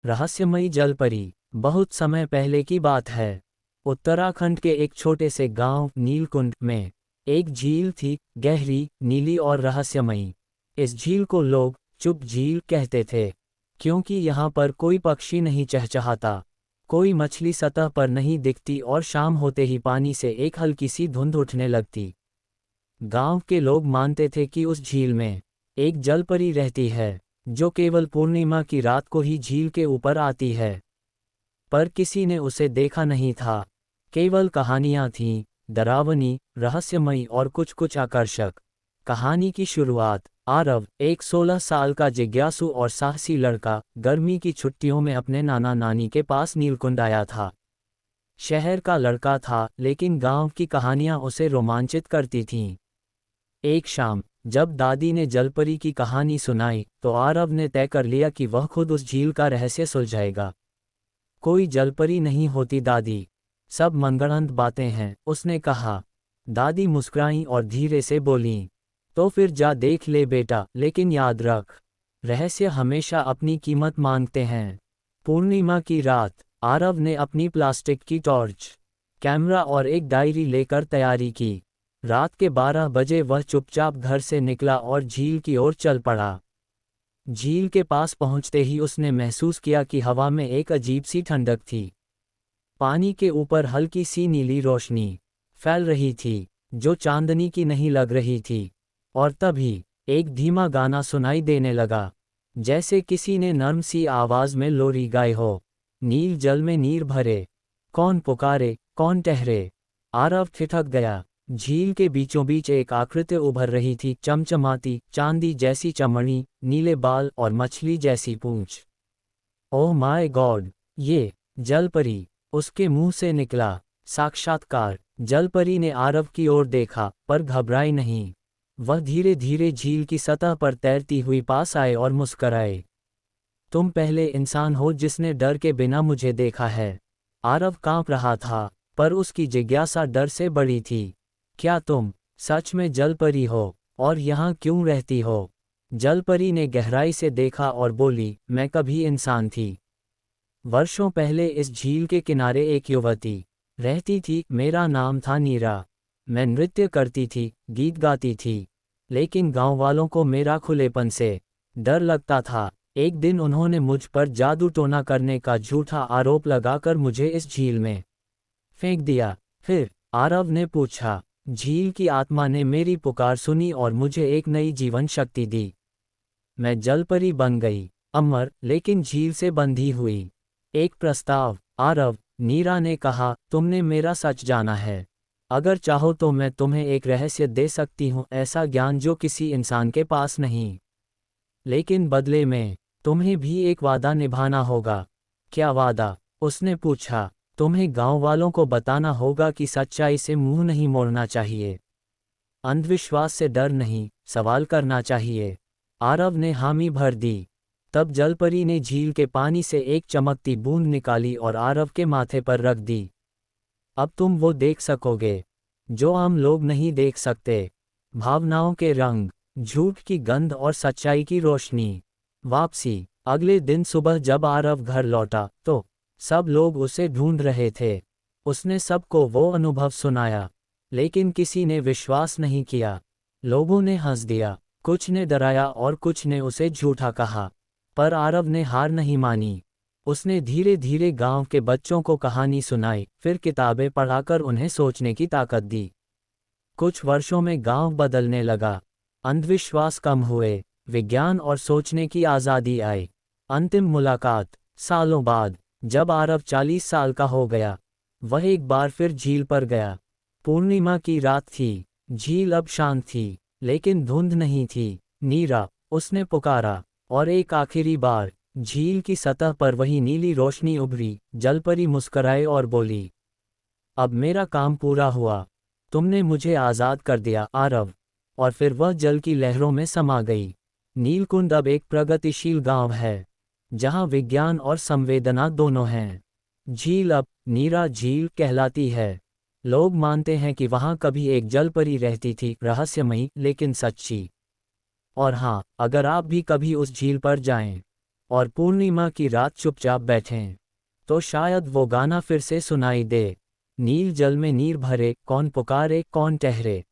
रहस्यमयी जलपरी। बहुत समय पहले की बात है। उत्तराखंड के एक छोटे से गांव नीलकुंड में एक झील थी, गहरी, नीली और रहस्यमयी। इस झील को लोग चुप झील कहते थे, क्योंकि यहाँ पर कोई पक्षी नहीं चहचहाता, कोई मछली सतह पर नहीं दिखती और शाम होते ही पानी से एक हल्की सी धुंध उठने लगती। गांव के लोग मानते थे कि उस झील में एक जलपरी रहती है, जो केवल पूर्णिमा की रात को ही झील के ऊपर आती है। पर किसी ने उसे देखा नहीं था। केवल कहानियां थीं, डरावनी, रहस्यमयी और कुछ आकर्षक। कहानी की शुरुआत। आरव, एक 16 साल का जिज्ञासु और साहसी लड़का, गर्मी की छुट्टियों में अपने नाना नानी के पास नीलकुंड आया था। शहर का लड़का था, लेकिन गांव की कहानियां उसे रोमांचित करती थीं। एक शाम जब दादी ने जलपरी की कहानी सुनाई, तो आरव ने तय कर लिया कि वह खुद उस झील का रहस्य सुलझाएगा। कोई जलपरी नहीं होती दादी, सब मनगढ़ंत बातें हैं, उसने कहा। दादी मुस्कुराईं और धीरे से बोलीं, तो फिर जा देख ले बेटा, लेकिन याद रख, रहस्य हमेशा अपनी कीमत मांगते हैं। पूर्णिमा की रात, आरव ने अपनी प्लास्टिक की टॉर्च, कैमरा और एक डायरी लेकर तैयारी की। रात के 12 बजे वह चुपचाप घर से निकला और झील की ओर चल पड़ा। झील के पास पहुंचते ही उसने महसूस किया कि हवा में एक अजीब सी ठंडक थी। पानी के ऊपर हल्की सी नीली रोशनी फैल रही थी, जो चांदनी की नहीं लग रही थी। और तभी एक धीमा गाना सुनाई देने लगा, जैसे किसी ने नर्म सी आवाज में लोरी गाई हो। नील जल में नीर भरे, कौन पुकारे, कौन ठहरे। आरव ठिठक गया। झील के बीचों बीच एक आकृति उभर रही थी, चमचमाती, चांदी जैसी चमड़ी, नीले बाल और मछली जैसी पूंछ। ओह माय गॉड, ये जलपरी, उसके मुंह से निकला। साक्षात्कार। जलपरी ने आरव की ओर देखा, पर घबराई नहीं। वह धीरे धीरे झील की सतह पर तैरती हुई पास आए और मुस्कराए। तुम पहले इंसान हो जिसने डर के बिना मुझे देखा है। आरव कांप रहा था, पर उसकी जिज्ञासा डर से बड़ी थी। क्या तुम सच में जलपरी हो, और यहाँ क्यों रहती हो? जलपरी ने गहराई से देखा और बोली, मैं कभी इंसान थी। वर्षों पहले इस झील के किनारे एक युवती रहती थी, मेरा नाम था नीरा। मैं नृत्य करती थी, गीत गाती थी, लेकिन गांव वालों को मेरा खुलेपन से डर लगता था। एक दिन उन्होंने मुझ पर जादू टोना करने का झूठा आरोप लगाकर मुझे इस झील में फेंक दिया। फिर? आरव ने पूछा। झील की आत्मा ने मेरी पुकार सुनी और मुझे एक नई जीवन शक्ति दी। मैं जलपरी बन गई, अमर, लेकिन झील से बंधी हुई। एक प्रस्ताव। आरव, नीरा ने कहा, तुमने मेरा सच जाना है। अगर चाहो तो मैं तुम्हें एक रहस्य दे सकती हूँ, ऐसा ज्ञान जो किसी इंसान के पास नहीं। लेकिन बदले में तुम्हें भी एक वादा निभाना होगा। क्या वादा? उसने पूछा। तुम्हें गांव वालों को बताना होगा कि सच्चाई से मुंह नहीं मोड़ना चाहिए। अंधविश्वास से डर नहीं, सवाल करना चाहिए। आरव ने हामी भर दी। तब जलपरी ने झील के पानी से एक चमकती बूंद निकाली और आरव के माथे पर रख दी। अब तुम वो देख सकोगे जो आम लोग नहीं देख सकते। भावनाओं के रंग, झूठ की गंध और सच्चाई की रोशनी। वापसी। अगले दिन सुबह जब आरव घर लौटा, तो सब लोग उसे ढूंढ रहे थे। उसने सबको वो अनुभव सुनाया, लेकिन किसी ने विश्वास नहीं किया। लोगों ने हंस दिया, कुछ ने डराया और कुछ ने उसे झूठा कहा। पर आरव ने हार नहीं मानी। उसने धीरे धीरे गांव के बच्चों को कहानी सुनाई, फिर किताबें पढ़ाकर उन्हें सोचने की ताकत दी। कुछ वर्षों में गांव बदलने लगा। अंधविश्वास कम हुए, विज्ञान और सोचने की आज़ादी आई। अंतिम मुलाकात। सालों बाद, जब आरव 40 साल का हो गया, वह एक बार फिर झील पर गया। पूर्णिमा की रात थी। झील अब शांत थी, लेकिन धुंध नहीं थी। नीरा, उसने पुकारा, और एक आखिरी बार झील की सतह पर वही नीली रोशनी उभरी। जलपरी मुस्कुराए और बोली, अब मेरा काम पूरा हुआ। तुमने मुझे आज़ाद कर दिया आरव। और फिर वह जल की लहरों में समा गई। नीलकुंड अब एक प्रगतिशील गांव है, जहां विज्ञान और संवेदना दोनों हैं। झील अब नीरा झील कहलाती है। लोग मानते हैं कि वहां कभी एक जलपरी रहती थी, रहस्यमयी लेकिन सच्ची। और हाँ, अगर आप भी कभी उस झील पर जाएं, और पूर्णिमा की रात चुपचाप बैठें, तो शायद वो गाना फिर से सुनाई दे। नील जल में नीर भरे, कौन पुकारे कौन ठहरे।